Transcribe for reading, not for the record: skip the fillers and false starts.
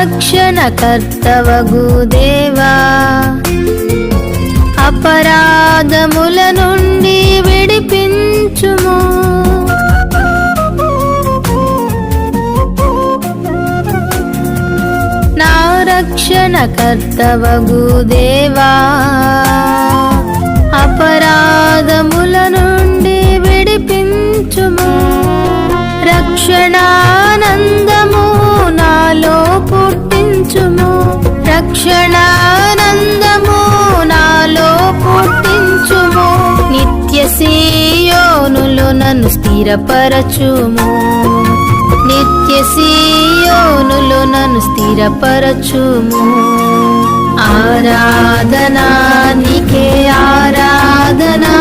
రక్షణకర్తవగు దేవా, అపరాధముల నుండి విడిపించుము. నా రక్షణకర్తవగు దేవా, అపరాధముల నుండి విడిపించుము. రక్షణానందము నాలో పుట్టించుము, రక్షణానందము నాలో పుట్టించుము. నిత్య సీయోనులో నన్ను స్థిరపరచుము, నిత్య సీయోనులో నన్ను స్థిరపరచుము. ఆరాధనా నీకే ఆరాధనా.